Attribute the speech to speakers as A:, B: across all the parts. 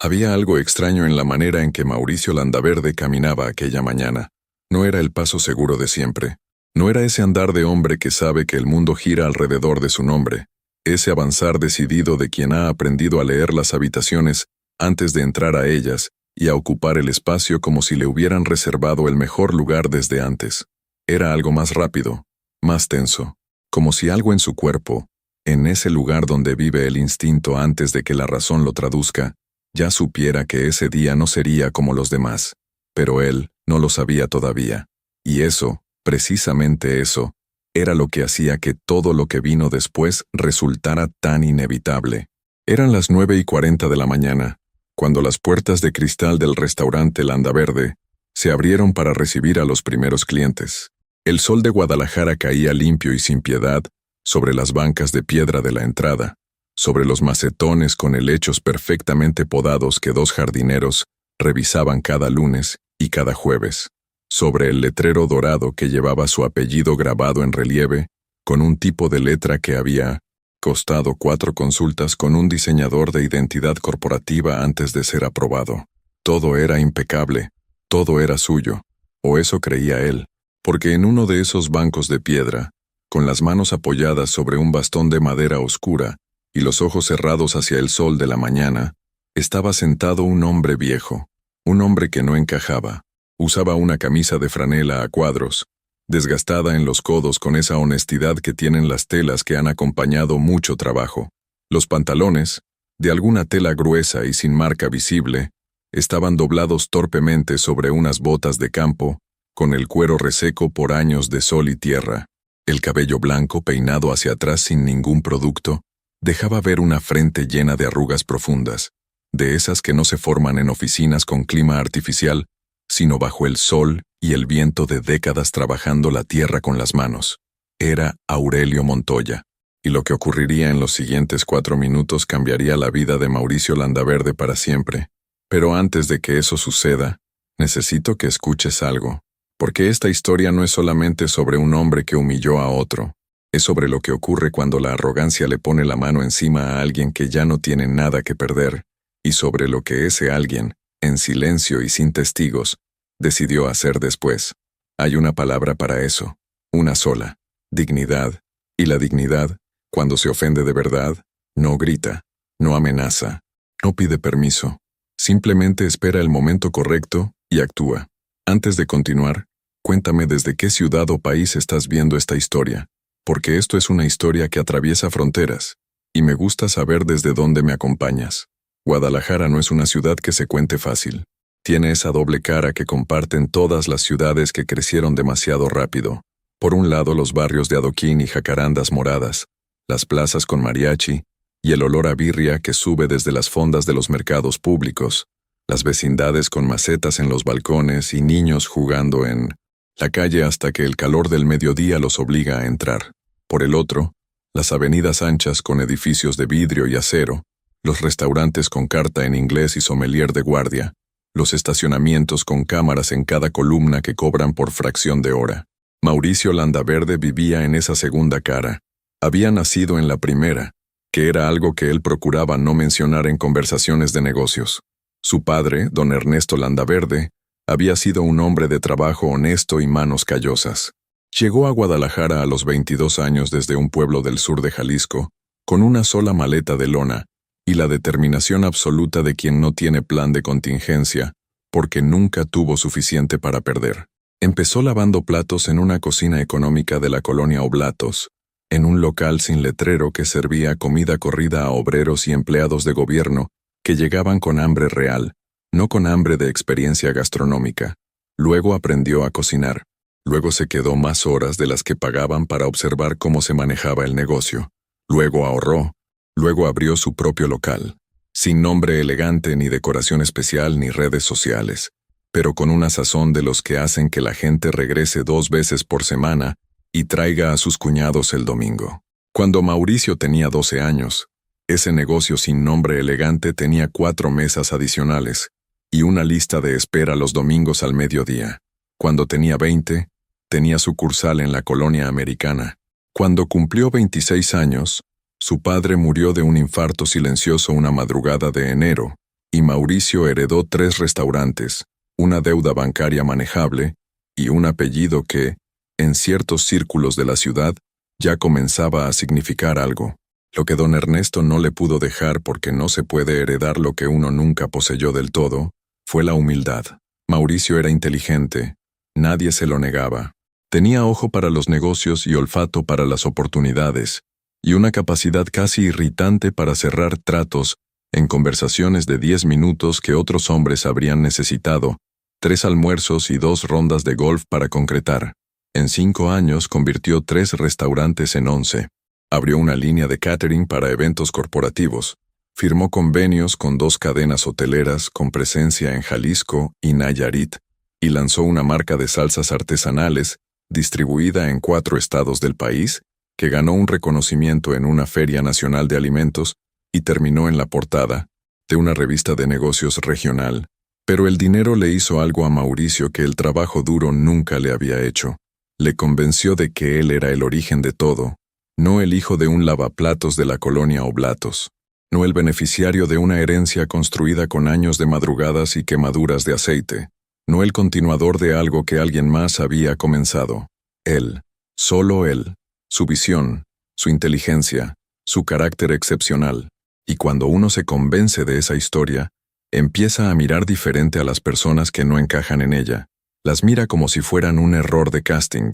A: Había algo extraño en la manera en que Mauricio Landaverde caminaba aquella mañana. No era el paso seguro de siempre. No era ese andar de hombre que sabe que el mundo gira alrededor de su nombre. Ese avanzar decidido de quien ha aprendido a leer las habitaciones antes de entrar a ellas y a ocupar el espacio como si le hubieran reservado el mejor lugar desde antes. Era algo más rápido, más tenso, como si algo en su cuerpo, en ese lugar donde vive el instinto antes de que la razón lo traduzca, ya supiera que ese día no sería como los demás. Pero él no lo sabía todavía. Y eso, precisamente eso, era lo que hacía que todo lo que vino después resultara tan inevitable. Eran las 9:40 de la mañana, cuando las puertas de cristal del restaurante Landaverde se abrieron para recibir a los primeros clientes. El sol de Guadalajara caía limpio y sin piedad sobre las bancas de piedra de la entrada, sobre los macetones con helechos perfectamente podados que dos jardineros revisaban cada lunes y cada jueves, sobre el letrero dorado que llevaba su apellido grabado en relieve, con un tipo de letra que había costado 4 consultas con un diseñador de identidad corporativa antes de ser aprobado. Todo era impecable, todo era suyo, o eso creía él, porque en uno de esos bancos de piedra, con las manos apoyadas sobre un bastón de madera oscura y los ojos cerrados hacia el sol de la mañana, estaba sentado un hombre viejo, un hombre que no encajaba. Usaba una camisa de franela a cuadros, desgastada en los codos con esa honestidad que tienen las telas que han acompañado mucho trabajo. Los pantalones, de alguna tela gruesa y sin marca visible, estaban doblados torpemente sobre unas botas de campo, con el cuero reseco por años de sol y tierra. El cabello blanco peinado hacia atrás sin ningún producto, dejaba ver una frente llena de arrugas profundas, de esas que no se forman en oficinas con clima artificial, sino bajo el sol y el viento de décadas trabajando la tierra con las manos. Era Aurelio Montoya, y lo que ocurriría en los siguientes 4 minutos cambiaría la vida de Mauricio Landaverde para siempre. Pero antes de que eso suceda, necesito que escuches algo, porque esta historia no es solamente sobre un hombre que humilló a otro, es sobre lo que ocurre cuando la arrogancia le pone la mano encima a alguien que ya no tiene nada que perder, y sobre lo que ese alguien, en silencio y sin testigos, decidió hacer después. Hay una palabra para eso, una sola: dignidad. Y la dignidad, cuando se ofende de verdad, no grita, no amenaza, no pide permiso. Simplemente espera el momento correcto y actúa. Antes de continuar, cuéntame desde qué ciudad o país estás viendo esta historia, porque esto es una historia que atraviesa fronteras, y me gusta saber desde dónde me acompañas. Guadalajara no es una ciudad que se cuente fácil. Tiene esa doble cara que comparten todas las ciudades que crecieron demasiado rápido. Por un lado, los barrios de adoquín y jacarandas moradas, las plazas con mariachi y el olor a birria que sube desde las fondas de los mercados públicos, las vecindades con macetas en los balcones y niños jugando en la calle hasta que el calor del mediodía los obliga a entrar. Por el otro, las avenidas anchas con edificios de vidrio y acero, los restaurantes con carta en inglés y sommelier de guardia, los estacionamientos con cámaras en cada columna que cobran por fracción de hora. Mauricio Landaverde vivía en esa segunda cara. Había nacido en la primera, que era algo que él procuraba no mencionar en conversaciones de negocios. Su padre, don Ernesto Landaverde, había sido un hombre de trabajo honesto y manos callosas. Llegó a Guadalajara a los 22 años desde un pueblo del sur de Jalisco, con una sola maleta de lona, y la determinación absoluta de quien no tiene plan de contingencia, porque nunca tuvo suficiente para perder. Empezó lavando platos en una cocina económica de la colonia Oblatos, en un local sin letrero que servía comida corrida a obreros y empleados de gobierno que llegaban con hambre real, no con hambre de experiencia gastronómica. Luego aprendió a cocinar. Luego se quedó más horas de las que pagaban para observar cómo se manejaba el negocio. Luego ahorró. Luego abrió su propio local, sin nombre elegante ni decoración especial ni redes sociales, pero con una sazón de los que hacen que la gente regrese 2 veces por semana y traiga a sus cuñados el domingo. Cuando Mauricio tenía 12 años, ese negocio sin nombre elegante tenía 4 mesas adicionales y una lista de espera los domingos al mediodía. Cuando tenía 20, tenía sucursal en la colonia americana. Cuando cumplió 26 años, su padre murió de un infarto silencioso una madrugada de enero, y Mauricio heredó 3 restaurantes, una deuda bancaria manejable y un apellido que, en ciertos círculos de la ciudad, ya comenzaba a significar algo. Lo que don Ernesto no le pudo dejar porque no se puede heredar lo que uno nunca poseyó del todo, fue la humildad. Mauricio era inteligente, nadie se lo negaba. Tenía ojo para los negocios y olfato para las oportunidades, y una capacidad casi irritante para cerrar tratos en conversaciones de 10 minutos que otros hombres habrían necesitado, 3 almuerzos y 2 rondas de golf para concretar. En 5 años convirtió 3 restaurantes en 11. Abrió una línea de catering para eventos corporativos. Firmó convenios con 2 cadenas hoteleras con presencia en Jalisco y Nayarit, y lanzó una marca de salsas artesanales distribuida en 4 estados del país, que ganó un reconocimiento en una feria nacional de alimentos y terminó en la portada de una revista de negocios regional. Pero el dinero le hizo algo a Mauricio que el trabajo duro nunca le había hecho. Le convenció de que él era el origen de todo, no el hijo de un lavaplatos de la colonia Oblatos, no el beneficiario de una herencia construida con años de madrugadas y quemaduras de aceite, no el continuador de algo que alguien más había comenzado. Él, solo él, su visión, su inteligencia, su carácter excepcional. Y cuando uno se convence de esa historia, empieza a mirar diferente a las personas que no encajan en ella. Las mira como si fueran un error de casting,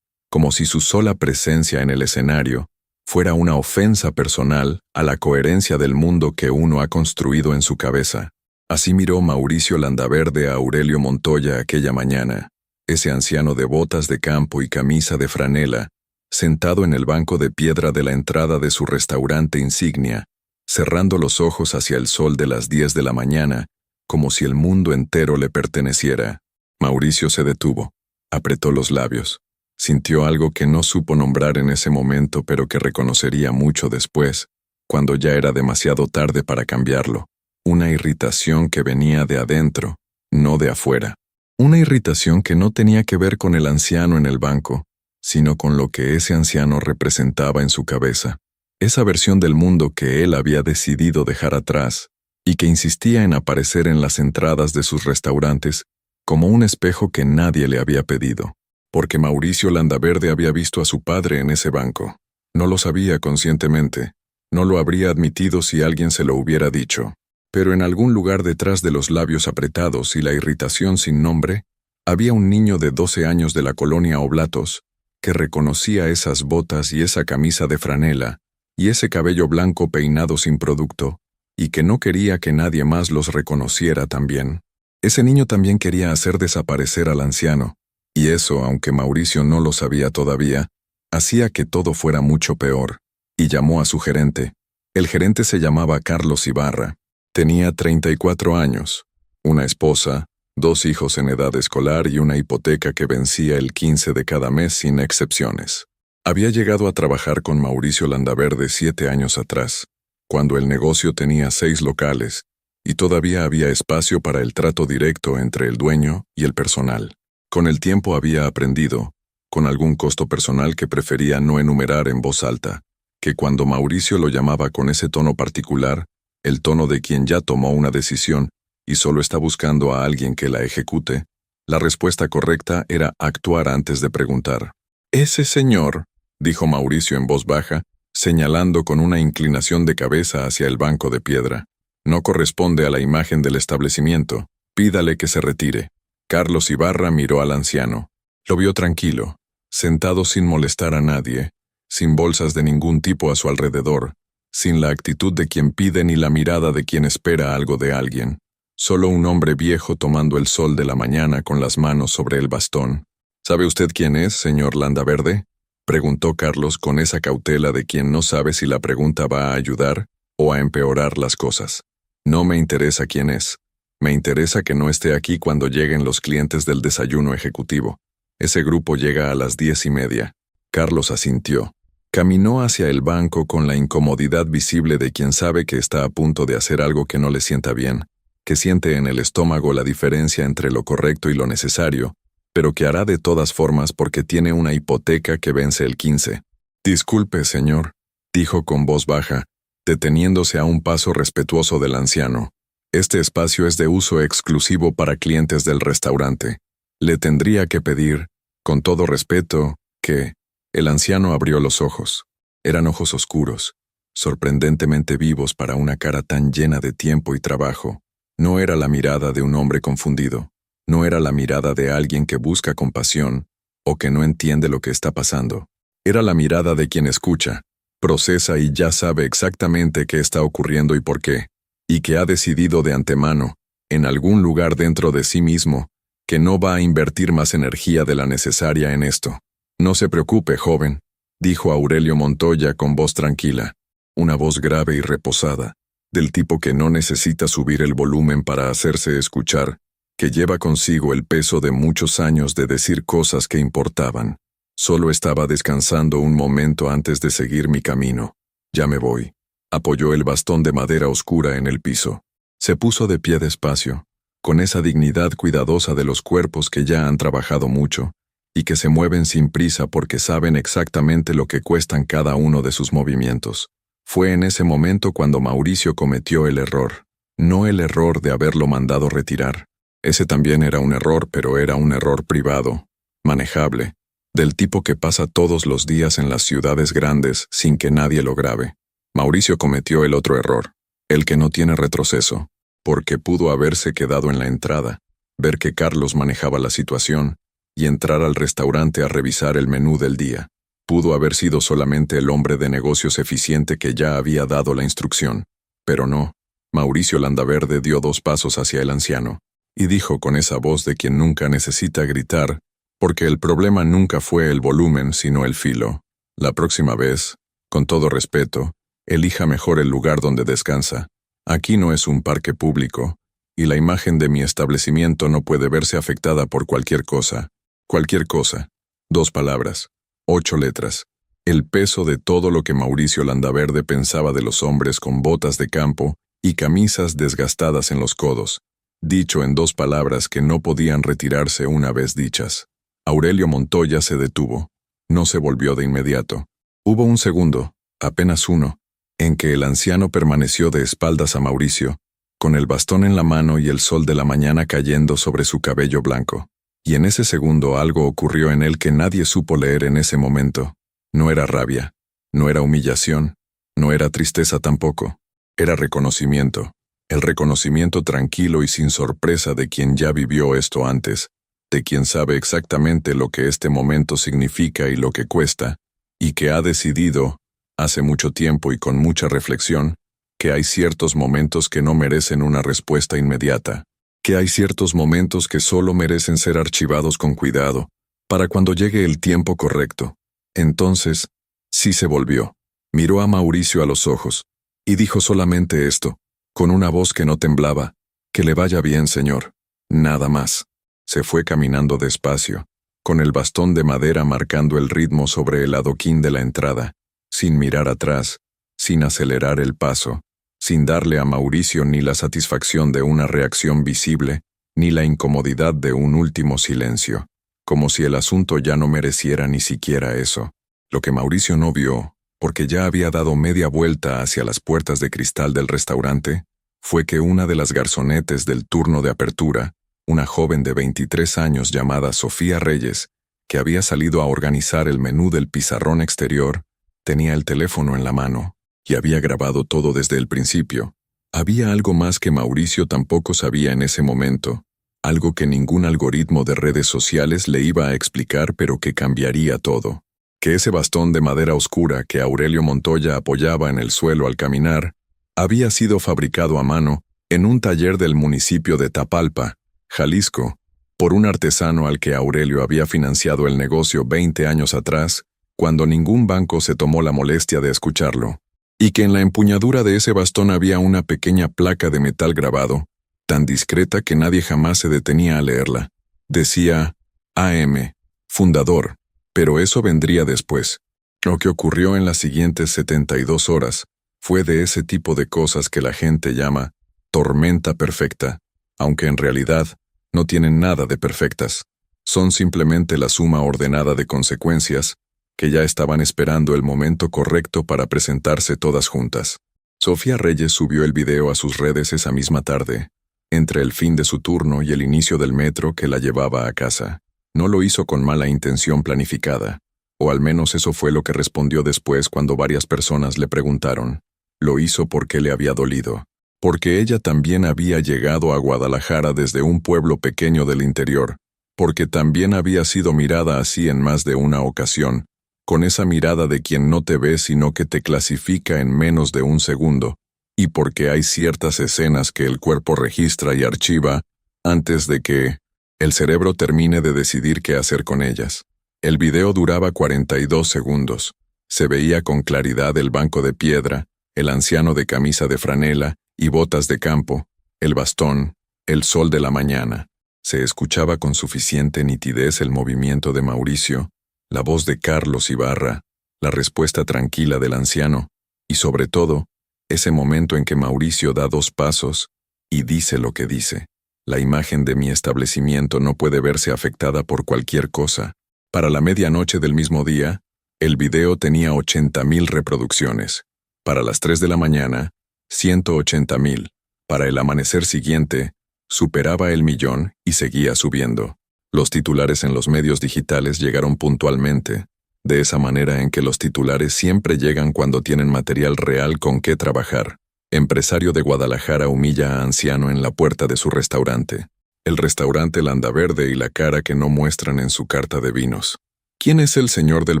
A: como si su sola presencia en el escenario fuera una ofensa personal a la coherencia del mundo que uno ha construido en su cabeza. Así miró Mauricio Landaverde a Aurelio Montoya aquella mañana, ese anciano de botas de campo y camisa de franela, sentado en el banco de piedra de la entrada de su restaurante insignia, cerrando los ojos hacia el sol de las 10 de la mañana, como si el mundo entero le perteneciera. Mauricio se detuvo, apretó los labios. Sintió algo que no supo nombrar en ese momento, pero que reconocería mucho después, cuando ya era demasiado tarde para cambiarlo. Una irritación que venía de adentro, no de afuera. Una irritación que no tenía que ver con el anciano en el banco, sino con lo que ese anciano representaba en su cabeza. Esa versión del mundo que él había decidido dejar atrás, y que insistía en aparecer en las entradas de sus restaurantes como un espejo que nadie le había pedido. Porque Mauricio Landaverde había visto a su padre en ese banco. No lo sabía conscientemente, no lo habría admitido si alguien se lo hubiera dicho. Pero en algún lugar detrás de los labios apretados y la irritación sin nombre, había un niño de 12 años de la colonia Oblatos, que reconocía esas botas y esa camisa de franela, y ese cabello blanco peinado sin producto, y que no quería que nadie más los reconociera también. Ese niño también quería hacer desaparecer al anciano, y eso, aunque Mauricio no lo sabía todavía, hacía que todo fuera mucho peor, y llamó a su gerente. El gerente se llamaba Carlos Ibarra. Tenía 34 años, una esposa, 2 hijos en edad escolar y una hipoteca que vencía el 15 de cada mes sin excepciones. Había llegado a trabajar con Mauricio Landaverde 7 años atrás, cuando el negocio tenía 6 locales, y todavía había espacio para el trato directo entre el dueño y el personal. Con el tiempo había aprendido, con algún costo personal que prefería no enumerar en voz alta, que cuando Mauricio lo llamaba con ese tono particular, el tono de quien ya tomó una decisión y solo está buscando a alguien que la ejecute, la respuesta correcta era actuar antes de preguntar. «Ese señor», dijo Mauricio en voz baja, señalando con una inclinación de cabeza hacia el banco de piedra, «no corresponde a la imagen del establecimiento. Pídale que se retire». Carlos Ibarra miró al anciano. Lo vio tranquilo, sentado sin molestar a nadie, sin bolsas de ningún tipo a su alrededor, sin la actitud de quien pide ni la mirada de quien espera algo de alguien. Solo un hombre viejo tomando el sol de la mañana con las manos sobre el bastón. «¿Sabe usted quién es, señor Landaverde?», preguntó Carlos con esa cautela de quien no sabe si la pregunta va a ayudar o a empeorar las cosas. «No me interesa quién es. Me interesa que no esté aquí cuando lleguen los clientes del desayuno ejecutivo. Ese grupo llega a las 10:30. Carlos asintió. Caminó hacia el banco con la incomodidad visible de quien sabe que está a punto de hacer algo que no le sienta bien, que siente en el estómago la diferencia entre lo correcto y lo necesario, pero que hará de todas formas porque tiene una hipoteca que vence el 15. «Disculpe, señor», dijo con voz baja, deteniéndose a un paso respetuoso del anciano. Este espacio es de uso exclusivo para clientes del restaurante. Le tendría que pedir, con todo respeto, que... El anciano abrió los ojos. Eran ojos oscuros, sorprendentemente vivos para una cara tan llena de tiempo y trabajo. No era la mirada de un hombre confundido. No era la mirada de alguien que busca compasión o que no entiende lo que está pasando. Era la mirada de quien escucha, procesa y ya sabe exactamente qué está ocurriendo y por qué, y que ha decidido de antemano, en algún lugar dentro de sí mismo, que no va a invertir más energía de la necesaria en esto. No se preocupe, joven, dijo Aurelio Montoya con voz tranquila, una voz grave y reposada, del tipo que no necesita subir el volumen para hacerse escuchar, que lleva consigo el peso de muchos años de decir cosas que importaban. Solo estaba descansando un momento antes de seguir mi camino. Ya me voy. Apoyó el bastón de madera oscura en el piso. Se puso de pie despacio, con esa dignidad cuidadosa de los cuerpos que ya han trabajado mucho, y que se mueven sin prisa porque saben exactamente lo que cuestan cada uno de sus movimientos. Fue en ese momento cuando Mauricio cometió el error. No el error de haberlo mandado retirar. Ese también era un error, pero era un error privado, manejable, del tipo que pasa todos los días en las ciudades grandes sin que nadie lo grave. Mauricio cometió el otro error, el que no tiene retroceso, porque pudo haberse quedado en la entrada, ver que Carlos manejaba la situación, y entrar al restaurante a revisar el menú del día. Pudo haber sido solamente el hombre de negocios eficiente que ya había dado la instrucción. Pero no. Mauricio Landaverde dio 2 pasos hacia el anciano, y dijo con esa voz de quien nunca necesita gritar, porque el problema nunca fue el volumen sino el filo. La próxima vez, con todo respeto, elija mejor el lugar donde descansa. Aquí no es un parque público, y la imagen de mi establecimiento no puede verse afectada por cualquier cosa. Cualquier cosa. 2 palabras. 8 letras. El peso de todo lo que Mauricio Landaverde pensaba de los hombres con botas de campo y camisas desgastadas en los codos, dicho en 2 palabras que no podían retirarse una vez dichas. Aurelio Montoya se detuvo. No se volvió de inmediato. Hubo un segundo, apenas uno, en que el anciano permaneció de espaldas a Mauricio, con el bastón en la mano y el sol de la mañana cayendo sobre su cabello blanco. Y en ese segundo algo ocurrió en él que nadie supo leer en ese momento. No era rabia, no era humillación, no era tristeza tampoco. Era reconocimiento. El reconocimiento tranquilo y sin sorpresa de quien ya vivió esto antes, de quien sabe exactamente lo que este momento significa y lo que cuesta, y que ha decidido, hace mucho tiempo y con mucha reflexión, que hay ciertos momentos que no merecen una respuesta inmediata, que hay ciertos momentos que solo merecen ser archivados con cuidado, para cuando llegue el tiempo correcto. Entonces, sí se volvió, miró a Mauricio a los ojos, y dijo solamente esto, con una voz que no temblaba: que le vaya bien, señor. Nada más. Se fue caminando despacio, con el bastón de madera marcando el ritmo sobre el adoquín de la entrada, sin mirar atrás, sin acelerar el paso, sin darle a Mauricio ni la satisfacción de una reacción visible, ni la incomodidad de un último silencio, como si el asunto ya no mereciera ni siquiera eso. Lo que Mauricio no vio, porque ya había dado media vuelta hacia las puertas de cristal del restaurante, fue que una de las garzonetes del turno de apertura, una joven de 23 años llamada Sofía Reyes, que había salido a organizar el menú del pizarrón exterior, tenía el teléfono en la mano, y había grabado todo desde el principio. Había algo más que Mauricio tampoco sabía en ese momento, algo que ningún algoritmo de redes sociales le iba a explicar, pero que cambiaría todo. Que ese bastón de madera oscura que Aurelio Montoya apoyaba en el suelo al caminar, había sido fabricado a mano en un taller del municipio de Tapalpa, Jalisco, por un artesano al que Aurelio había financiado el negocio 20 años atrás, cuando ningún banco se tomó la molestia de escucharlo, y que en la empuñadura de ese bastón había una pequeña placa de metal grabado, tan discreta que nadie jamás se detenía a leerla. Decía AM, fundador, pero eso vendría después. Lo que ocurrió en las siguientes 72 horas fue de ese tipo de cosas que la gente llama tormenta perfecta, aunque en realidad no tienen nada de perfectas. Son simplemente la suma ordenada de consecuencias que ya estaban esperando el momento correcto para presentarse todas juntas. Sofía Reyes subió el video a sus redes esa misma tarde, entre el fin de su turno y el inicio del metro que la llevaba a casa. No lo hizo con mala intención planificada, o al menos eso fue lo que respondió después cuando varias personas le preguntaron. Lo hizo porque le había dolido, porque ella también había llegado a Guadalajara desde un pueblo pequeño del interior, porque también había sido mirada así en más de una ocasión, con esa mirada de quien no te ve sino que te clasifica en menos de un segundo, y porque hay ciertas escenas que el cuerpo registra y archiva antes de que el cerebro termine de decidir qué hacer con ellas. El video duraba 42 segundos. Se veía con claridad el banco de piedra, el anciano de camisa de franela y botas de campo, el bastón, el sol de la mañana. Se escuchaba con suficiente nitidez el movimiento de Mauricio, la voz de Carlos Ibarra, la respuesta tranquila del anciano, y sobre todo, ese momento en que Mauricio da 2 pasos y dice lo que dice. La imagen de mi establecimiento no puede verse afectada por cualquier cosa. Para la medianoche del mismo día, el video tenía 80,000 reproducciones. Para las 3 de la mañana, 180,000. Para el amanecer siguiente, superaba el 1,000,000 y seguía subiendo. Los titulares en los medios digitales llegaron puntualmente, de esa manera en que los titulares siempre llegan cuando tienen material real con qué trabajar. Empresario de Guadalajara humilla a anciano en la puerta de su restaurante. El restaurante Landaverde y la cara que no muestran en su carta de vinos. ¿Quién es el señor del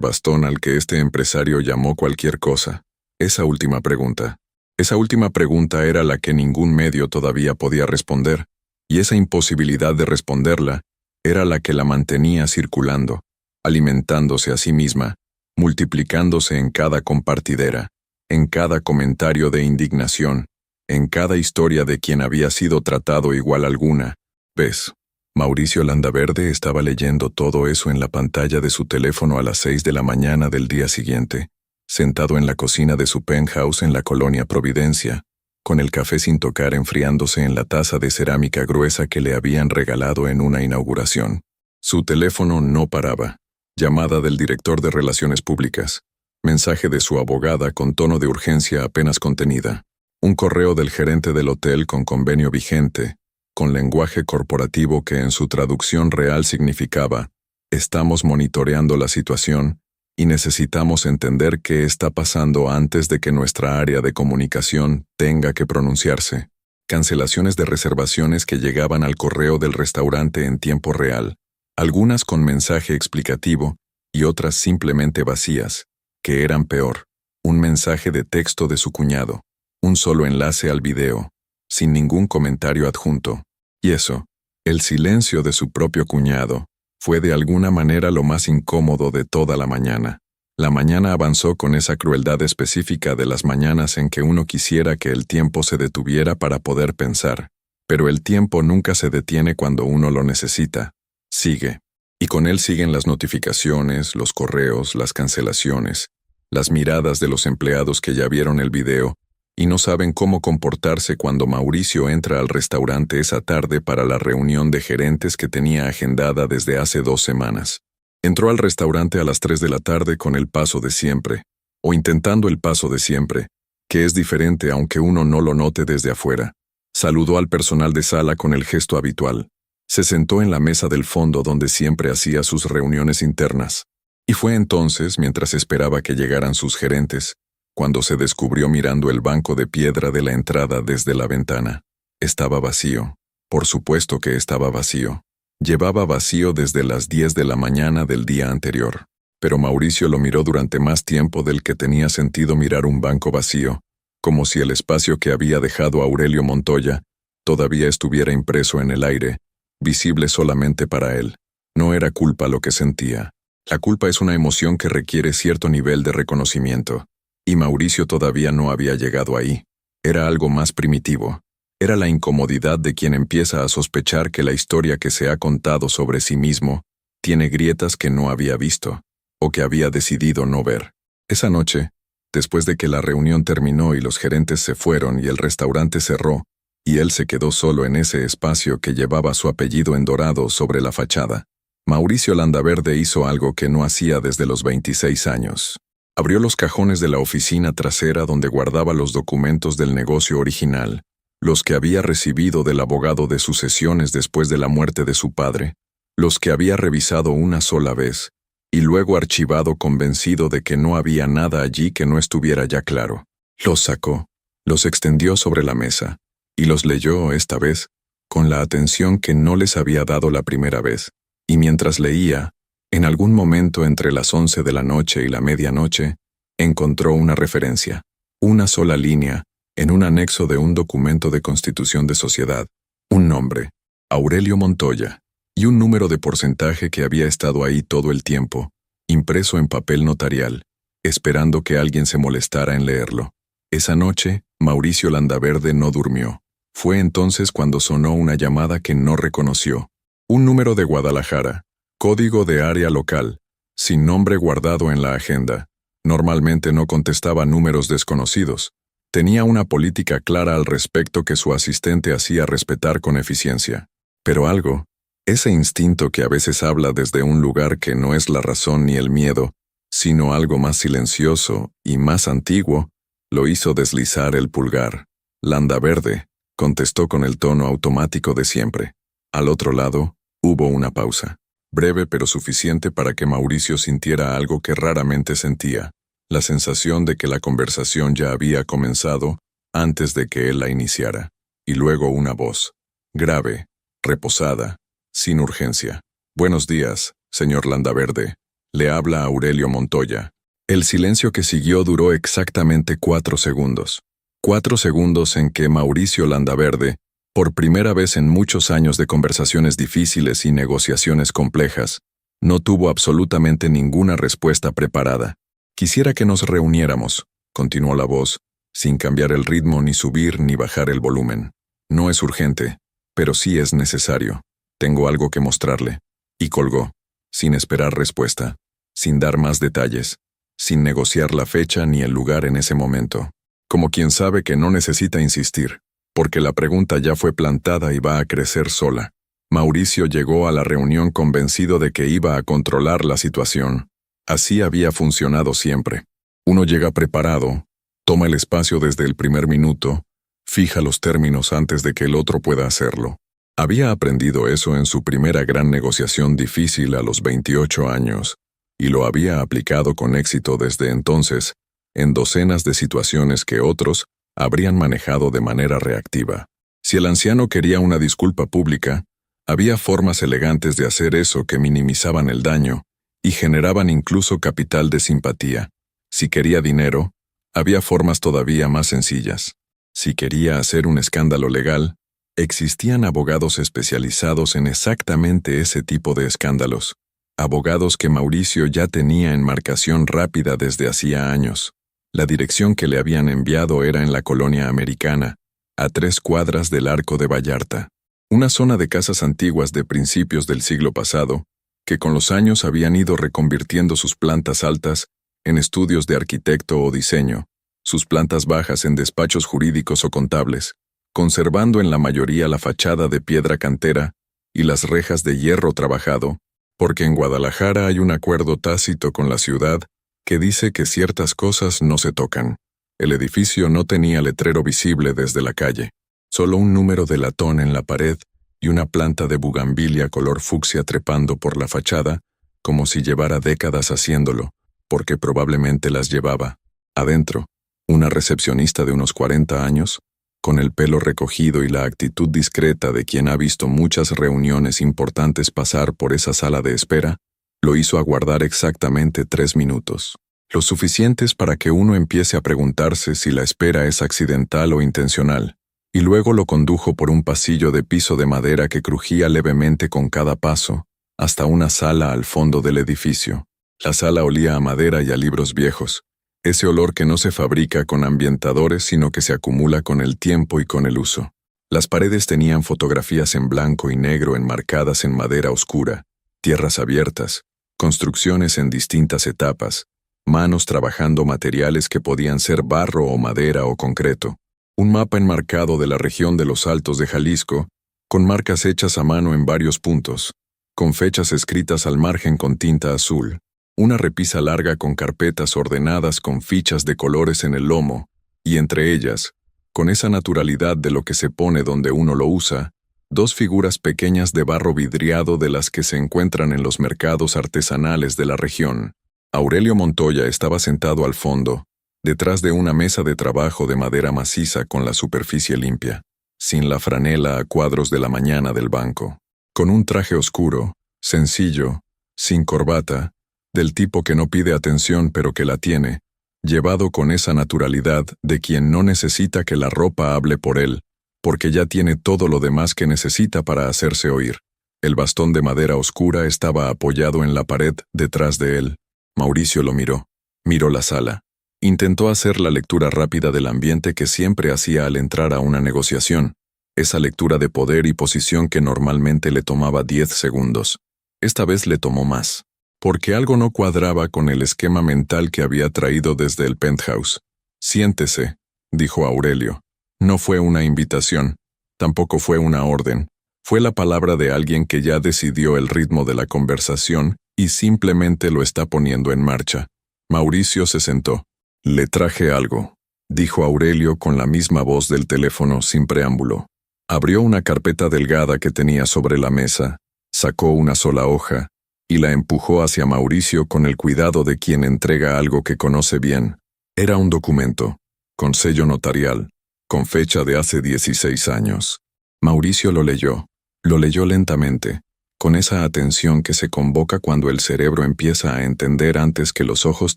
A: bastón al que este empresario llamó cualquier cosa? Esa última pregunta. Esa última pregunta era la que ningún medio todavía podía responder, y esa imposibilidad de responderla era la que la mantenía circulando, alimentándose a sí misma, multiplicándose en cada compartidera, en cada comentario de indignación, en cada historia de quien había sido tratado igual alguna. ¿Ves? Mauricio Landaverde estaba leyendo todo eso en la pantalla de su teléfono a las 6 de la mañana del día siguiente, sentado en la cocina de su penthouse en la colonia Providencia, con el café sin tocar enfriándose en la taza de cerámica gruesa que le habían regalado en una inauguración. Su teléfono no paraba. Llamada del director de Relaciones Públicas. Mensaje de su abogada con tono de urgencia apenas contenida. Un correo del gerente del hotel con convenio vigente, con lenguaje corporativo que en su traducción real significaba: estamos monitoreando la situación y necesitamos entender qué está pasando antes de que nuestra área de comunicación tenga que pronunciarse. Cancelaciones de reservaciones que llegaban al correo del restaurante en tiempo real, algunas con mensaje explicativo y otras simplemente vacías, que eran peor, un mensaje de texto de su cuñado, un solo enlace al video, sin ningún comentario adjunto. Y eso, el silencio de su propio cuñado, fue de alguna manera lo más incómodo de toda la mañana. La mañana avanzó con esa crueldad específica de las mañanas en que uno quisiera que el tiempo se detuviera para poder pensar, pero el tiempo nunca se detiene cuando uno lo necesita. Sigue. Y con él siguen las notificaciones, los correos, las cancelaciones, las miradas de los empleados que ya vieron el video y no saben cómo comportarse cuando Mauricio entra al restaurante esa tarde para la reunión de gerentes que tenía agendada desde hace 2 semanas. Entró al restaurante a las 3 de la tarde con el paso de siempre, o intentando el paso de siempre, que es diferente aunque uno no lo note desde afuera. Saludó al personal de sala con el gesto habitual. Se sentó en la mesa del fondo donde siempre hacía sus reuniones internas. Y fue entonces, mientras esperaba que llegaran sus gerentes, cuando se descubrió mirando el banco de piedra de la entrada desde la ventana. Estaba vacío. Por supuesto que estaba vacío. Llevaba vacío desde las 10 de la mañana del día anterior. Pero Mauricio lo miró durante más tiempo del que tenía sentido mirar un banco vacío, como si el espacio que había dejado Aurelio Montoya todavía estuviera impreso en el aire, visible solamente para él. No era culpa lo que sentía. La culpa es una emoción que requiere cierto nivel de reconocimiento. Y Mauricio todavía no había llegado ahí. Era algo más primitivo. Era la incomodidad de quien empieza a sospechar que la historia que se ha contado sobre sí mismo tiene grietas que no había visto, o que había decidido no ver. Esa noche, después de que la reunión terminó y los gerentes se fueron y el restaurante cerró, y él se quedó solo en ese espacio que llevaba su apellido en dorado sobre la fachada, Mauricio Landaverde hizo algo que no hacía desde los 26 años. Abrió los cajones de la oficina trasera donde guardaba los documentos del negocio original, los que había recibido del abogado de sucesiones después de la muerte de su padre, los que había revisado una sola vez, y luego archivado convencido de que no había nada allí que no estuviera ya claro. Los sacó, los extendió sobre la mesa, y los leyó, esta vez, con la atención que no les había dado la primera vez, y mientras leía, en algún momento entre las 11 de la noche y la medianoche, encontró una referencia, una sola línea, en un anexo de un documento de constitución de sociedad, un nombre, Aurelio Montoya, y un número de porcentaje que había estado ahí todo el tiempo, impreso en papel notarial, esperando que alguien se molestara en leerlo. Esa noche, Mauricio Landaverde no durmió. Fue entonces cuando sonó una llamada que no reconoció. Un número de Guadalajara, código de área local, sin nombre guardado en la agenda. Normalmente no contestaba números desconocidos. Tenía una política clara al respecto que su asistente hacía respetar con eficiencia. Pero algo, ese instinto que a veces habla desde un lugar que no es la razón ni el miedo, sino algo más silencioso y más antiguo, lo hizo deslizar el pulgar. Landaverde, contestó con el tono automático de siempre. Al otro lado, hubo una pausa, breve pero suficiente para que Mauricio sintiera algo que raramente sentía, la sensación de que la conversación ya había comenzado antes de que él la iniciara, y luego una voz, grave, reposada, sin urgencia. Buenos días, señor Landaverde. Le habla Aurelio Montoya. El silencio que siguió duró exactamente 4 segundos. 4 segundos en que Mauricio Landaverde, por primera vez en muchos años de conversaciones difíciles y negociaciones complejas, no tuvo absolutamente ninguna respuesta preparada. Quisiera que nos reuniéramos, continuó la voz, sin cambiar el ritmo ni subir ni bajar el volumen. No es urgente, pero sí es necesario. Tengo algo que mostrarle. Y colgó, sin esperar respuesta, sin dar más detalles, sin negociar la fecha ni el lugar en ese momento. Como quien sabe que no necesita insistir, porque la pregunta ya fue plantada y va a crecer sola. Mauricio llegó a la reunión convencido de que iba a controlar la situación. Así había funcionado siempre. Uno llega preparado, toma el espacio desde el primer minuto, fija los términos antes de que el otro pueda hacerlo. Había aprendido eso en su primera gran negociación difícil a los 28 años, y lo había aplicado con éxito desde entonces, en docenas de situaciones que otros habrían manejado de manera reactiva. Si el anciano quería una disculpa pública, había formas elegantes de hacer eso que minimizaban el daño y generaban incluso capital de simpatía. Si quería dinero, había formas todavía más sencillas. Si quería hacer un escándalo legal, existían abogados especializados en exactamente ese tipo de escándalos, abogados que Mauricio ya tenía en marcación rápida desde hacía años. La dirección que le habían enviado era en la colonia americana, a 3 cuadras del Arco de Vallarta, una zona de casas antiguas de principios del siglo pasado, que con los años habían ido reconvirtiendo sus plantas altas en estudios de arquitecto o diseño, sus plantas bajas en despachos jurídicos o contables, conservando en la mayoría la fachada de piedra cantera y las rejas de hierro trabajado, porque en Guadalajara hay un acuerdo tácito con la ciudad que dice que ciertas cosas no se tocan. El edificio no tenía letrero visible desde la calle, solo un número de latón en la pared y una planta de bugambilia color fucsia trepando por la fachada, como si llevara décadas haciéndolo, porque probablemente las llevaba. Adentro, una recepcionista de unos 40 años, con el pelo recogido y la actitud discreta de quien ha visto muchas reuniones importantes pasar por esa sala de espera, lo hizo aguardar exactamente 3 minutos, lo suficientes para que uno empiece a preguntarse si la espera es accidental o intencional, y luego lo condujo por un pasillo de piso de madera que crujía levemente con cada paso, hasta una sala al fondo del edificio. La sala olía a madera y a libros viejos, ese olor que no se fabrica con ambientadores sino que se acumula con el tiempo y con el uso. Las paredes tenían fotografías en blanco y negro enmarcadas en madera oscura, tierras abiertas, construcciones en distintas etapas, manos trabajando materiales que podían ser barro o madera o concreto, un mapa enmarcado de la región de los Altos de Jalisco, con marcas hechas a mano en varios puntos, con fechas escritas al margen con tinta azul, Una repisa larga con carpetas ordenadas con fichas de colores en el lomo, y entre ellas, con esa naturalidad de lo que se pone donde uno lo usa, dos figuras pequeñas de barro vidriado de las que se encuentran en los mercados artesanales de la región. Aurelio Montoya estaba sentado al fondo, detrás de una mesa de trabajo de madera maciza con la superficie limpia, sin la franela a cuadros de la mañana del banco, con un traje oscuro, sencillo, sin corbata, del tipo que no pide atención pero que la tiene, llevado con esa naturalidad de quien no necesita que la ropa hable por él, porque ya tiene todo lo demás que necesita para hacerse oír. El bastón de madera oscura estaba apoyado en la pared detrás de él. Mauricio lo miró. Miró la sala. Intentó hacer la lectura rápida del ambiente que siempre hacía al entrar a una negociación, esa lectura de poder y posición que normalmente le tomaba 10 segundos. Esta vez le tomó más, porque algo no cuadraba con el esquema mental que había traído desde el penthouse. «Siéntese», dijo Aurelio. No fue una invitación, tampoco fue una orden, fue la palabra de alguien que ya decidió el ritmo de la conversación y simplemente lo está poniendo en marcha. Mauricio se sentó. «Le traje algo», dijo Aurelio con la misma voz del teléfono sin preámbulo. Abrió una carpeta delgada que tenía sobre la mesa, sacó una sola hoja y la empujó hacia Mauricio con el cuidado de quien entrega algo que conoce bien. Era un documento, con sello notarial, con fecha de hace 16 años. Mauricio lo leyó lentamente, con esa atención que se convoca cuando el cerebro empieza a entender antes que los ojos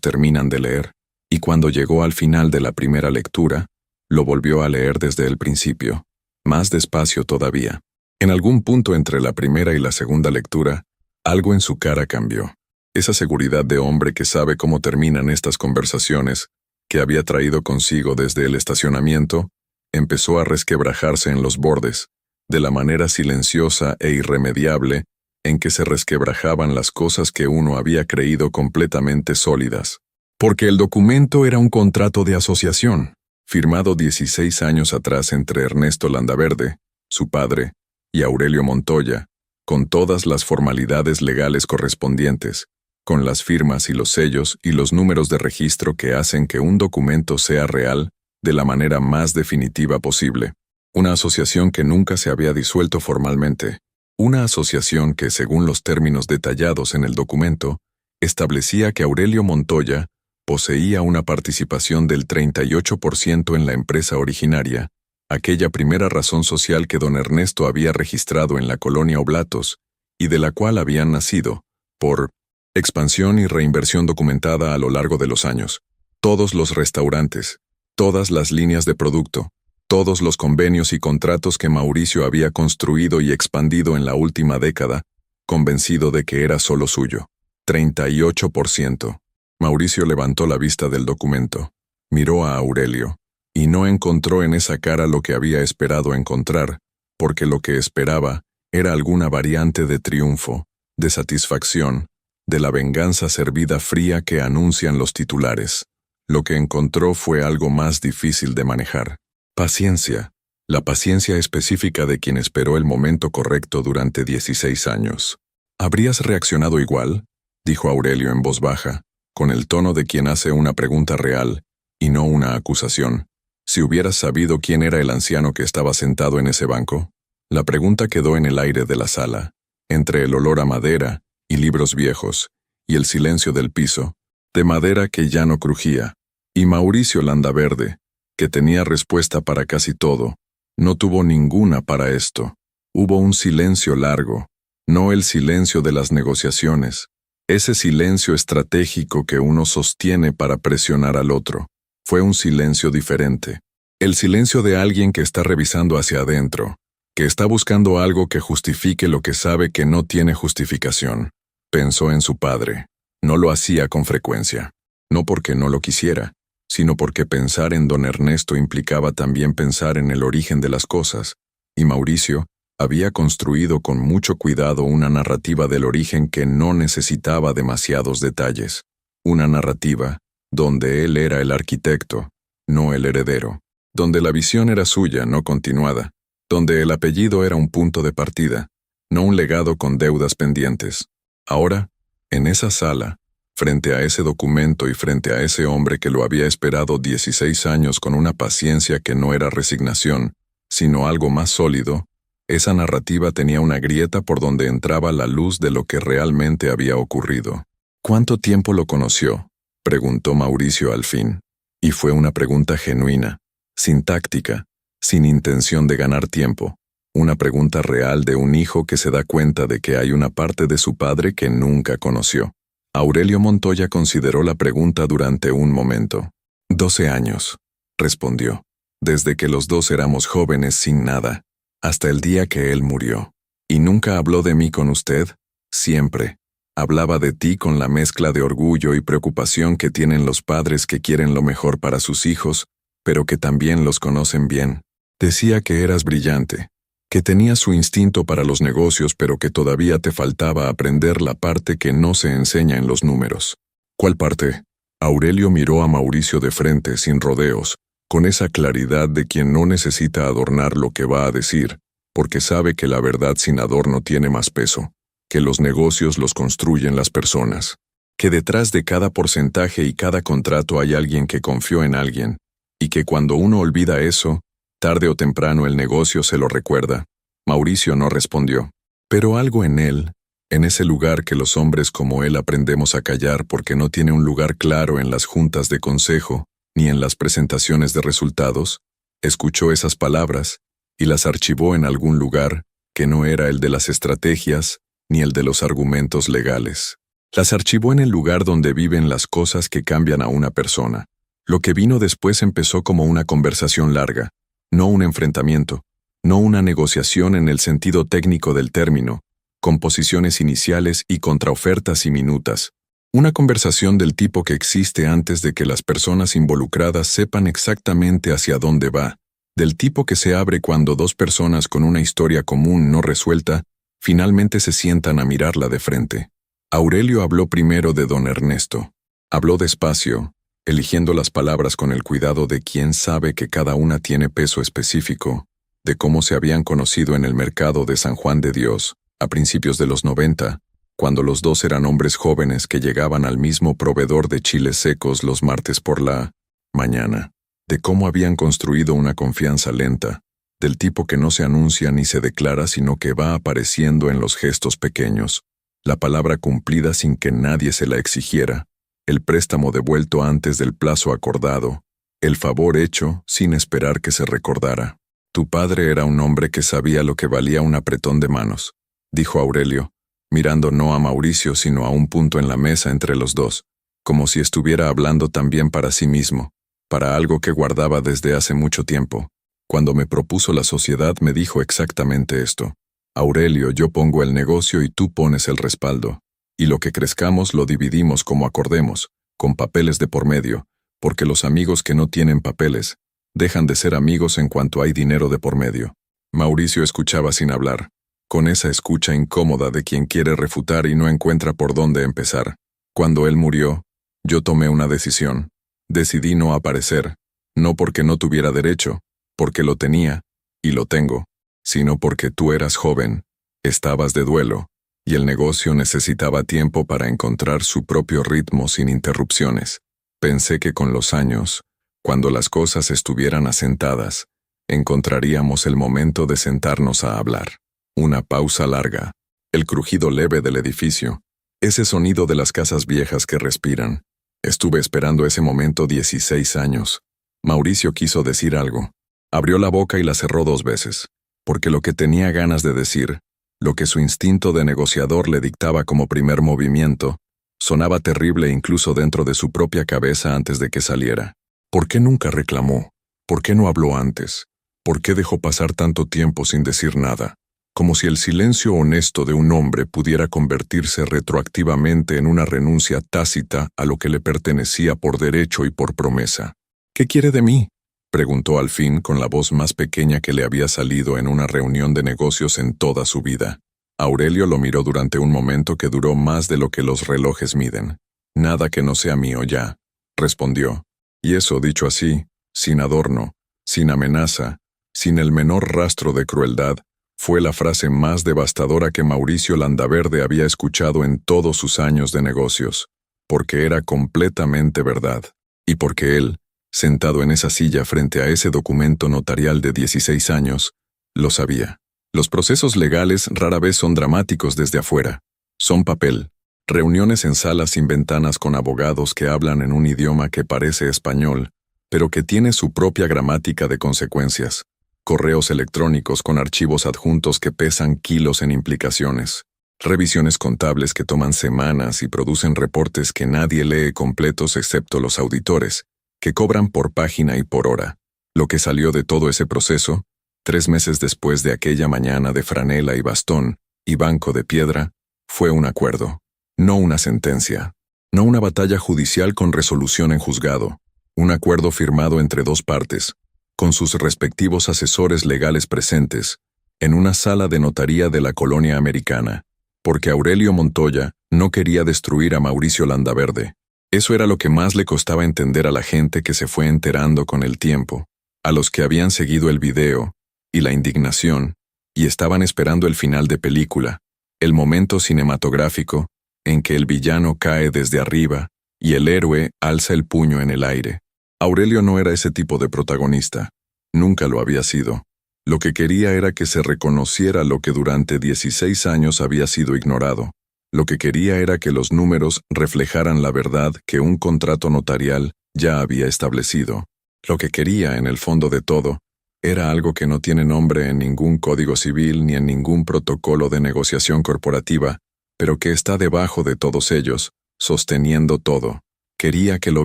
A: terminan de leer, y cuando llegó al final de la primera lectura, lo volvió a leer desde el principio, más despacio todavía. En algún punto entre la primera y la segunda lectura, algo en su cara cambió. Esa seguridad de hombre que sabe cómo terminan estas conversaciones, que había traído consigo desde el estacionamiento, empezó a resquebrajarse en los bordes, de la manera silenciosa e irremediable en que se resquebrajaban las cosas que uno había creído completamente sólidas. Porque el documento era un contrato de asociación, firmado 16 años atrás entre Ernesto Landaverde, su padre, y Aurelio Montoya, con todas las formalidades legales correspondientes, con las firmas y los sellos y los números de registro que hacen que un documento sea real de la manera más definitiva posible. Una asociación que nunca se había disuelto formalmente. Una asociación que, según los términos detallados en el documento, establecía que Aurelio Montoya poseía una participación del 38% en la empresa originaria, aquella primera razón social que don Ernesto había registrado en la colonia Oblatos y de la cual habían nacido, por expansión y reinversión documentada a lo largo de los años, todos los restaurantes, todas las líneas de producto, todos los convenios y contratos que Mauricio había construido y expandido en la última década, convencido de que era solo suyo. 38%. Mauricio levantó la vista del documento, miró a Aurelio, y no encontró en esa cara lo que había esperado encontrar, porque lo que esperaba era alguna variante de triunfo, de satisfacción, de la venganza servida fría que anuncian los titulares. Lo que encontró fue algo más difícil de manejar. Paciencia. La paciencia específica de quien esperó el momento correcto durante 16 años. ¿Habrías reaccionado igual?, dijo Aurelio en voz baja, con el tono de quien hace una pregunta real, y no una acusación. Si hubieras sabido quién era el anciano que estaba sentado en ese banco. La pregunta quedó en el aire de la sala, entre el olor a madera y libros viejos, y el silencio del piso, de madera que ya no crujía, y Mauricio Landaverde, que tenía respuesta para casi todo, no tuvo ninguna para esto. Hubo un silencio largo, no el silencio de las negociaciones, ese silencio estratégico que uno sostiene para presionar al otro. Fue un silencio diferente. El silencio de alguien que está revisando hacia adentro, que está buscando algo que justifique lo que sabe que no tiene justificación. Pensó en su padre. No lo hacía con frecuencia. No porque no lo quisiera, sino porque pensar en don Ernesto implicaba también pensar en el origen de las cosas, y Mauricio había construido con mucho cuidado una narrativa del origen que no necesitaba demasiados detalles. Una narrativa donde él era el arquitecto, no el heredero, donde la visión era suya, no continuada, donde el apellido era un punto de partida, no un legado con deudas pendientes. Ahora, en esa sala, Frente a ese documento y frente a ese hombre que lo había esperado 16 años con una paciencia que no era resignación, sino algo más sólido, esa narrativa tenía una grieta por donde entraba la luz de lo que realmente había ocurrido. ¿Cuánto tiempo lo conoció?, preguntó Mauricio al fin. Y fue una pregunta genuina, sin táctica, sin intención de ganar tiempo. Una pregunta real de un hijo que se da cuenta de que hay una parte de su padre que nunca conoció. Aurelio Montoya consideró la pregunta durante un momento. 12 años, respondió. Desde que los dos éramos jóvenes sin nada, hasta el día que él murió. ¿Y nunca habló de mí con usted? Siempre. Hablaba de ti con la mezcla de orgullo y preocupación que tienen los padres que quieren lo mejor para sus hijos, pero que también los conocen bien. Decía que eras brillante, que tenías su instinto para los negocios, pero que todavía te faltaba aprender la parte que no se enseña en los números. ¿Cuál parte? Aurelio miró a Mauricio de frente, sin rodeos, con esa claridad de quien no necesita adornar lo que va a decir, porque sabe que la verdad sin adorno tiene más peso, que los negocios los construyen las personas, que detrás de cada porcentaje y cada contrato hay alguien que confió en alguien, y que cuando uno olvida eso, tarde o temprano el negocio se lo recuerda. Mauricio no respondió. Pero algo en él, en ese lugar que los hombres como él aprendemos a callar porque no tiene un lugar claro en las juntas de consejo, ni en las presentaciones de resultados, escuchó esas palabras y las archivó en algún lugar que no era el de las estrategias ni el de los argumentos legales. Las archivó en el lugar donde viven las cosas que cambian a una persona. Lo que vino después empezó como una conversación larga, no un enfrentamiento, no una negociación en el sentido técnico del término, con posiciones iniciales y contraofertas y minutas. Una conversación del tipo que existe antes de que las personas involucradas sepan exactamente hacia dónde va, del tipo que se abre cuando dos personas con una historia común no resuelta finalmente se sientan a mirarla de frente. Aurelio habló primero de don Ernesto. Habló despacio, eligiendo las palabras con el cuidado de quien sabe que cada una tiene peso específico, de cómo se habían conocido en el mercado de San Juan de Dios, a principios de los 90, cuando los dos eran hombres jóvenes que llegaban al mismo proveedor de chiles secos los martes por la mañana, de cómo habían construido una confianza lenta, del tipo que no se anuncia ni se declara sino que va apareciendo en los gestos pequeños, la palabra cumplida sin que nadie se la exigiera, el préstamo devuelto antes del plazo acordado, el favor hecho sin esperar que se recordara. Tu padre era un hombre que sabía lo que valía un apretón de manos, dijo Aurelio, mirando no a Mauricio sino a un punto en la mesa entre los dos, como si estuviera hablando también para sí mismo, para algo que guardaba desde hace mucho tiempo. Cuando me propuso la sociedad me dijo exactamente esto. Aurelio, yo pongo el negocio y tú pones el respaldo. Y lo que crezcamos lo dividimos como acordemos, con papeles de por medio, porque los amigos que no tienen papeles dejan de ser amigos en cuanto hay dinero de por medio. Mauricio escuchaba sin hablar, con esa escucha incómoda de quien quiere refutar y no encuentra por dónde empezar. Cuando él murió, yo tomé una decisión. Decidí no aparecer, no porque no tuviera derecho, porque lo tenía, y lo tengo, sino porque tú eras joven, estabas de duelo, y el negocio necesitaba tiempo para encontrar su propio ritmo sin interrupciones. Pensé que con los años, cuando las cosas estuvieran asentadas, encontraríamos el momento de sentarnos a hablar. Una pausa larga, el crujido leve del edificio, ese sonido de las casas viejas que respiran. Estuve esperando ese momento 16 años. Mauricio quiso decir algo. Abrió la boca y la cerró 2 veces, porque lo que tenía ganas de decir, lo que su instinto de negociador le dictaba como primer movimiento, sonaba terrible incluso dentro de su propia cabeza antes de que saliera. ¿Por qué nunca reclamó? ¿Por qué no habló antes? ¿Por qué dejó pasar tanto tiempo sin decir nada? Como si el silencio honesto de un hombre pudiera convertirse retroactivamente en una renuncia tácita a lo que le pertenecía por derecho y por promesa. ¿Qué quiere de mí?, preguntó al fin con la voz más pequeña que le había salido en una reunión de negocios en toda su vida. Aurelio lo miró durante un momento que duró más de lo que los relojes miden. Nada que no sea mío ya, respondió. Y eso dicho así, sin adorno, sin amenaza, sin el menor rastro de crueldad, fue la frase más devastadora que Mauricio Landaverde había escuchado en todos sus años de negocios. porque era completamente verdad, y porque él, sentado en esa silla frente a ese documento notarial de 16 años, lo sabía. Los procesos legales rara vez son dramáticos desde afuera. Son papel. Reuniones en salas sin ventanas con abogados que hablan en un idioma que parece español, pero que tiene su propia gramática de consecuencias. Correos electrónicos con archivos adjuntos que pesan kilos en implicaciones. Revisiones contables que toman semanas y producen reportes que nadie lee completos excepto los auditores, que cobran por página y por hora. Lo que salió de todo ese proceso, 3 meses después de aquella mañana de franela y bastón y banco de piedra, fue un acuerdo, no una sentencia, no una batalla judicial con resolución en juzgado, un acuerdo firmado entre dos partes, con sus respectivos asesores legales presentes, en una sala de notaría de la colonia americana, porque Aurelio Montoya no quería destruir a Mauricio Landaverde. Eso era lo que más le costaba entender a la gente que se fue enterando con el tiempo, a los que habían seguido el video, y la indignación, y estaban esperando el final de película, el momento cinematográfico en que el villano cae desde arriba y el héroe alza el puño en el aire. Aurelio no era ese tipo de protagonista, nunca lo había sido. Lo que quería era que se reconociera lo que durante 16 años había sido ignorado. Lo que quería era que los números reflejaran la verdad que un contrato notarial ya había establecido. Lo que quería, en el fondo de todo, era algo que no tiene nombre en ningún código civil ni en ningún protocolo de negociación corporativa, pero que está debajo de todos ellos, sosteniendo todo. Quería que lo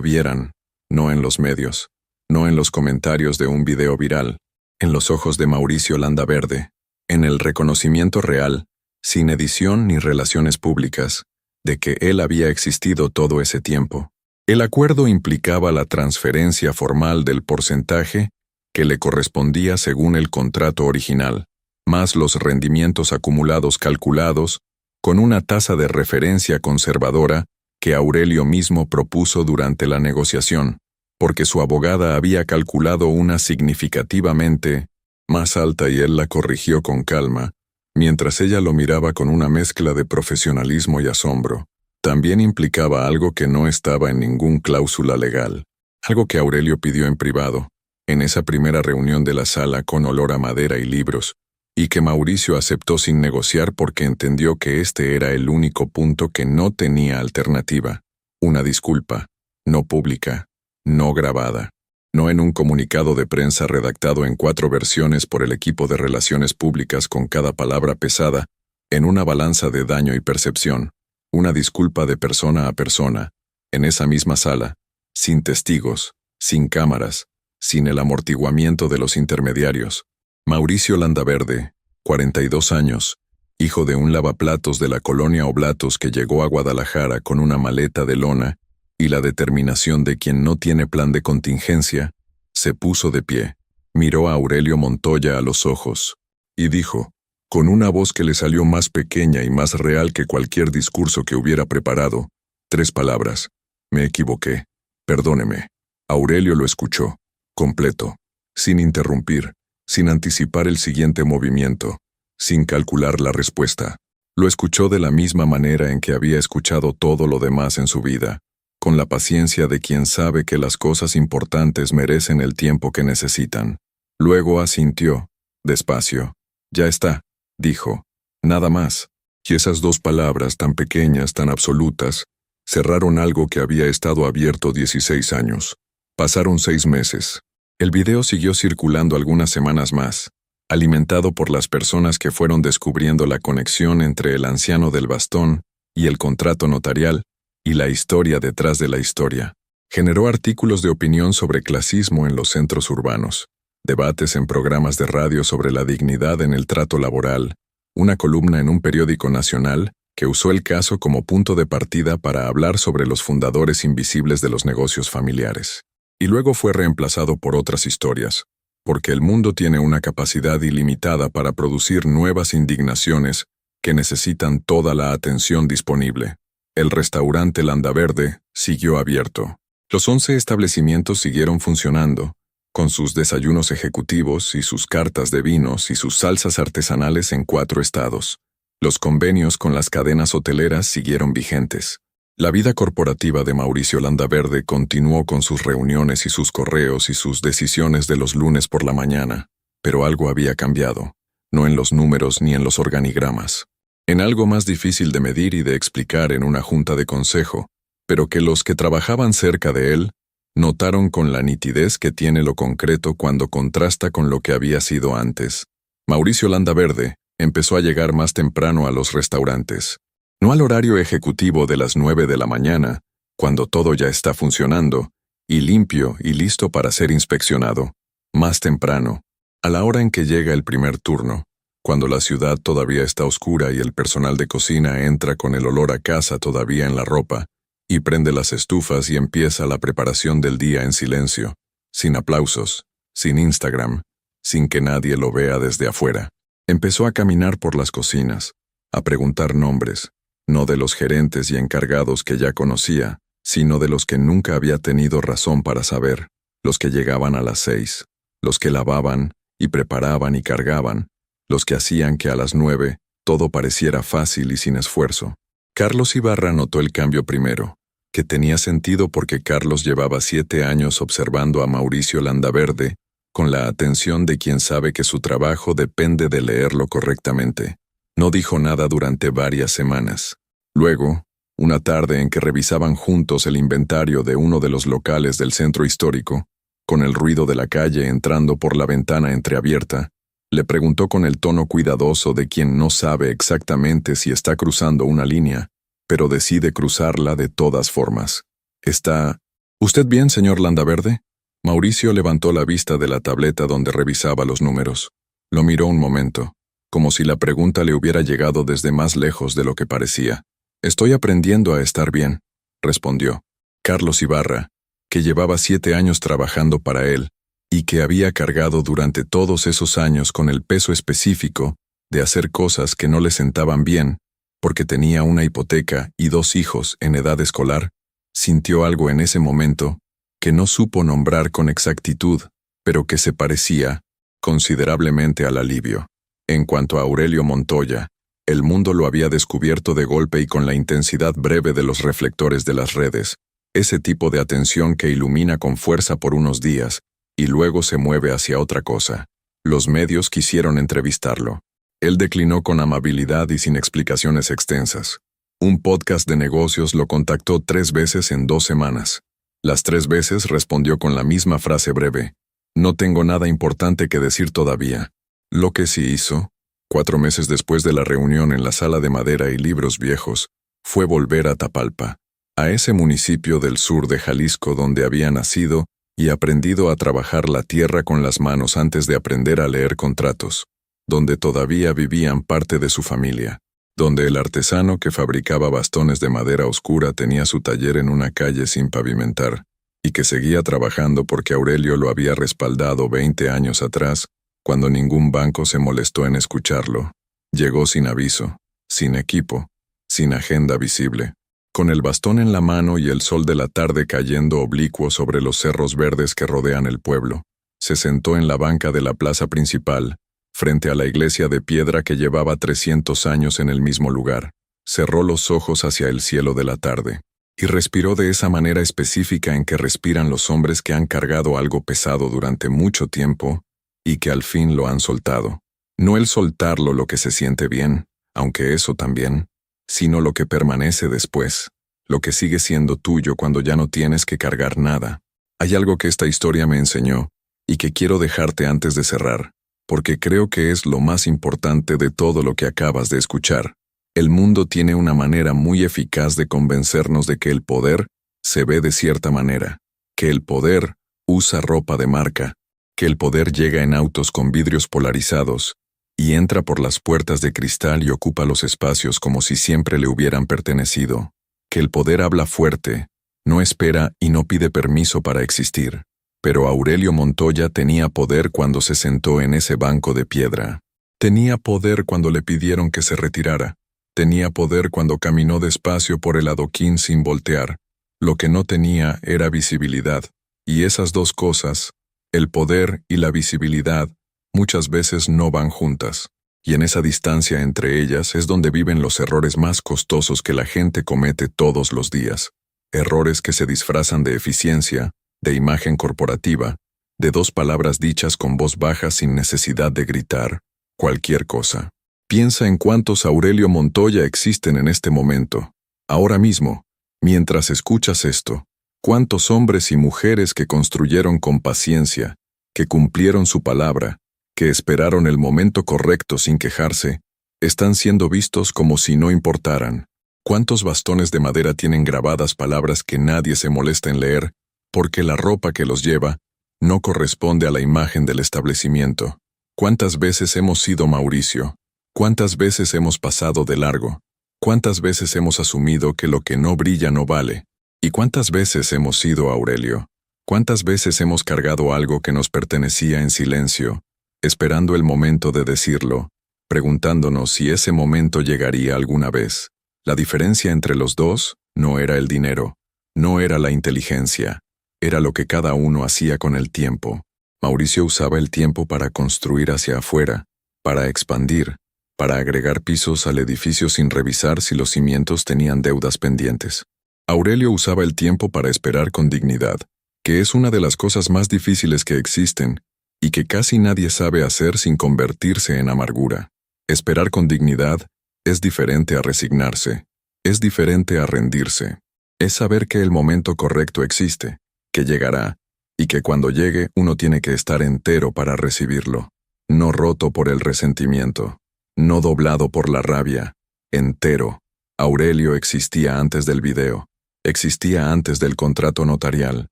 A: vieran, no en los medios, no en los comentarios de un video viral, en los ojos de Mauricio Landaverde, en el reconocimiento real, sin edición ni relaciones públicas, de que él había existido todo ese tiempo. El acuerdo implicaba la transferencia formal del porcentaje que le correspondía según el contrato original, más los rendimientos acumulados calculados, con una tasa de referencia conservadora que Aurelio mismo propuso durante la negociación, porque su abogada había calculado una significativamente más alta y él la corrigió con calma, mientras ella lo miraba con una mezcla de profesionalismo y asombro. También implicaba algo que no estaba en ningún cláusula legal, algo que Aurelio pidió en privado, en esa primera reunión de la sala con olor a madera y libros, y que Mauricio aceptó sin negociar porque entendió que este era el único punto que no tenía alternativa, una disculpa, no pública, no grabada, no en un comunicado de prensa redactado en 4 versiones por el equipo de relaciones públicas con cada palabra pesada, en una balanza de daño y percepción, una disculpa de persona a persona, en esa misma sala, sin testigos, sin cámaras, sin el amortiguamiento de los intermediarios. Mauricio Landaverde, 42 años, hijo de un lavaplatos de la colonia Oblatos que llegó a Guadalajara con una maleta de lona y la determinación de quien no tiene plan de contingencia, se puso de pie, miró a Aurelio Montoya a los ojos, y dijo, con una voz que le salió más pequeña y más real que cualquier discurso que hubiera preparado, 3 palabras: me equivoqué, perdóneme. Aurelio lo escuchó, completo, sin interrumpir, sin anticipar el siguiente movimiento, sin calcular la respuesta. Lo escuchó de la misma manera en que había escuchado todo lo demás en su vida, con la paciencia de quien sabe que las cosas importantes merecen el tiempo que necesitan. Luego asintió, despacio. Ya está, dijo, nada más. Y esas 2 palabras tan pequeñas, tan absolutas, cerraron algo que había estado abierto 16 años. Pasaron 6 meses. El video siguió circulando algunas semanas más, alimentado por las personas que fueron descubriendo la conexión entre el anciano del bastón y el contrato notarial y la historia detrás de la historia. Generó artículos de opinión sobre clasismo en los centros urbanos, debates en programas de radio sobre la dignidad en el trato laboral, una columna en un periódico nacional que usó el caso como punto de partida para hablar sobre los fundadores invisibles de los negocios familiares. Y luego fue reemplazado por otras historias, porque el mundo tiene una capacidad ilimitada para producir nuevas indignaciones que necesitan toda la atención disponible. El restaurante Landaverde siguió abierto. Los 11 establecimientos siguieron funcionando, con sus desayunos ejecutivos y sus cartas de vinos y sus salsas artesanales en 4 estados. Los convenios con las cadenas hoteleras siguieron vigentes. La vida corporativa de Mauricio Landaverde continuó con sus reuniones y sus correos y sus decisiones de los lunes por la mañana, pero algo había cambiado, no en los números ni en los organigramas. En algo más difícil de medir y de explicar en una junta de consejo, pero que los que trabajaban cerca de él notaron con la nitidez que tiene lo concreto cuando contrasta con lo que había sido antes. Mauricio Landaverde empezó a llegar más temprano a los restaurantes. No al horario ejecutivo de las 9 de la mañana, cuando todo ya está funcionando, y limpio y listo para ser inspeccionado. Más temprano, a la hora en que llega el primer turno, cuando la ciudad todavía está oscura y el personal de cocina entra con el olor a casa todavía en la ropa, y prende las estufas y empieza la preparación del día en silencio, sin aplausos, sin Instagram, sin que nadie lo vea desde afuera. Empezó a caminar por las cocinas, a preguntar nombres, no de los gerentes y encargados que ya conocía, sino de los que nunca había tenido razón para saber, los que llegaban a las 6, los que lavaban y preparaban y cargaban, los que hacían que a las 9 todo pareciera fácil y sin esfuerzo. Carlos Ibarra notó el cambio primero, que tenía sentido porque Carlos llevaba 7 años observando a Mauricio Landaverde, con la atención de quien sabe que su trabajo depende de leerlo correctamente. No dijo nada durante varias semanas. Luego, una tarde en que revisaban juntos el inventario de uno de los locales del centro histórico, con el ruido de la calle entrando por la ventana entreabierta, le preguntó con el tono cuidadoso de quien no sabe exactamente si está cruzando una línea, pero decide cruzarla de todas formas. ¿Está usted bien, señor Landaverde? Mauricio levantó la vista de la tableta donde revisaba los números. Lo miró un momento, como si la pregunta le hubiera llegado desde más lejos de lo que parecía. Estoy aprendiendo a estar bien, respondió. Carlos Ibarra, que llevaba 7 años trabajando para él, y que había cargado durante todos esos años con el peso específico de hacer cosas que no le sentaban bien, porque tenía una hipoteca y 2 hijos en edad escolar, sintió algo en ese momento que no supo nombrar con exactitud, pero que se parecía considerablemente al alivio. En cuanto a Aurelio Montoya, el mundo lo había descubierto de golpe y con la intensidad breve de los reflectores de las redes, ese tipo de atención que ilumina con fuerza por unos días y luego se mueve hacia otra cosa. Los medios quisieron entrevistarlo. Él declinó con amabilidad y sin explicaciones extensas. Un podcast de negocios lo contactó 3 veces en 2 semanas. Las 3 veces respondió con la misma frase breve: no tengo nada importante que decir todavía. Lo que sí hizo, 4 meses después de la reunión en la sala de madera y libros viejos, fue volver a Tapalpa, a ese municipio del sur de Jalisco donde había nacido y aprendido a trabajar la tierra con las manos antes de aprender a leer contratos, donde todavía vivían parte de su familia, donde el artesano que fabricaba bastones de madera oscura tenía su taller en una calle sin pavimentar, y que seguía trabajando porque Aurelio lo había respaldado 20 años atrás, cuando ningún banco se molestó en escucharlo. Llegó sin aviso, sin equipo, sin agenda visible, con el bastón en la mano y el sol de la tarde cayendo oblicuo sobre los cerros verdes que rodean el pueblo. Se sentó en la banca de la plaza principal, frente a la iglesia de piedra que llevaba 300 años en el mismo lugar. Cerró los ojos hacia el cielo de la tarde, y respiró de esa manera específica en que respiran los hombres que han cargado algo pesado durante mucho tiempo y que al fin lo han soltado. No el soltarlo lo que se siente bien, aunque eso también, sino lo que permanece después, lo que sigue siendo tuyo cuando ya no tienes que cargar nada. Hay algo que esta historia me enseñó, y que quiero dejarte antes de cerrar, porque creo que es lo más importante de todo lo que acabas de escuchar. El mundo tiene una manera muy eficaz de convencernos de que el poder se ve de cierta manera, que el poder usa ropa de marca, que el poder llega en autos con vidrios polarizados, y entra por las puertas de cristal y ocupa los espacios como si siempre le hubieran pertenecido, que el poder habla fuerte, no espera y no pide permiso para existir. Pero Aurelio Montoya tenía poder cuando se sentó en ese banco de piedra. Tenía poder cuando le pidieron que se retirara. Tenía poder cuando caminó despacio por el adoquín sin voltear. Lo que no tenía era visibilidad, y esas 2 cosas, el poder y la visibilidad, muchas veces no van juntas. y en esa distancia entre ellas es donde viven los errores más costosos que la gente comete todos los días. Errores que se disfrazan de eficiencia, de imagen corporativa, de dos palabras dichas con voz baja sin necesidad de gritar, cualquier cosa. Piensa en cuántos Aurelio Montoya existen en este momento, ahora mismo, mientras escuchas esto. Cuántos hombres y mujeres que construyeron con paciencia, que cumplieron su palabra, que esperaron el momento correcto sin quejarse, están siendo vistos como si no importaran. ¿Cuántos bastones de madera tienen grabadas palabras que nadie se molesta en leer, porque la ropa que los lleva no corresponde a la imagen del establecimiento? ¿Cuántas veces hemos sido Mauricio? ¿Cuántas veces hemos pasado de largo? ¿Cuántas veces hemos asumido que lo que no brilla no vale? ¿Y cuántas veces hemos sido Aurelio? ¿Cuántas veces hemos cargado algo que nos pertenecía en silencio, esperando el momento de decirlo, preguntándonos si ese momento llegaría alguna vez? La diferencia entre los dos no era el dinero, no era la inteligencia, era lo que cada uno hacía con el tiempo. Mauricio usaba el tiempo para construir hacia afuera, para expandir, para agregar pisos al edificio sin revisar si los cimientos tenían deudas pendientes. Aurelio usaba el tiempo para esperar con dignidad, que es una de las cosas más difíciles que existen, y que casi nadie sabe hacer sin convertirse en amargura. Esperar con dignidad es diferente a resignarse, es diferente a rendirse. Es saber que el momento correcto existe, que llegará, y que cuando llegue uno tiene que estar entero para recibirlo, no roto por el resentimiento, no doblado por la rabia, entero. Aurelio existía antes del video, existía antes del contrato notarial,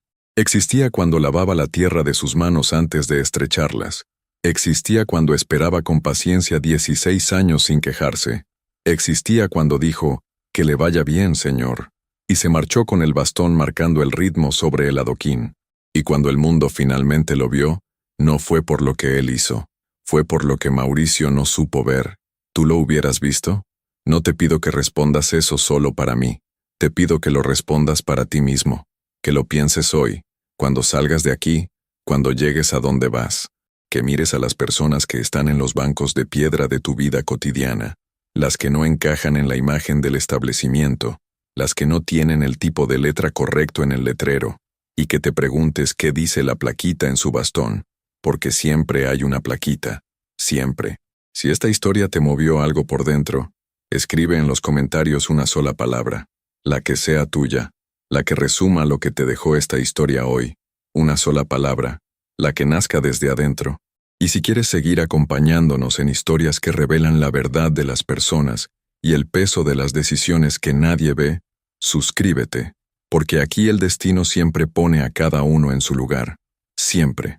A: existía cuando lavaba la tierra de sus manos antes de estrecharlas, existía cuando esperaba con paciencia 16 años sin quejarse, existía cuando dijo, «Que le vaya bien, señor», y se marchó con el bastón marcando el ritmo sobre el adoquín. Y cuando el mundo finalmente lo vio, no fue por lo que él hizo, fue por lo que Mauricio no supo ver. ¿Tú lo hubieras visto? No te pido que respondas eso solo para mí, te pido que lo respondas para ti mismo, que lo pienses hoy, cuando salgas de aquí, cuando llegues a donde vas, que mires a las personas que están en los bancos de piedra de tu vida cotidiana, las que no encajan en la imagen del establecimiento, las que no tienen el tipo de letra correcto en el letrero, y que te preguntes qué dice la plaquita en su bastón, porque siempre hay una plaquita, siempre. Si esta historia te movió algo por dentro, escribe en los comentarios una sola palabra, la que sea tuya, la que resuma lo que te dejó esta historia hoy, una sola palabra, la que nazca desde adentro. Y si quieres seguir acompañándonos en historias que revelan la verdad de las personas y el peso de las decisiones que nadie ve, suscríbete, porque aquí el destino siempre pone a cada uno en su lugar, siempre.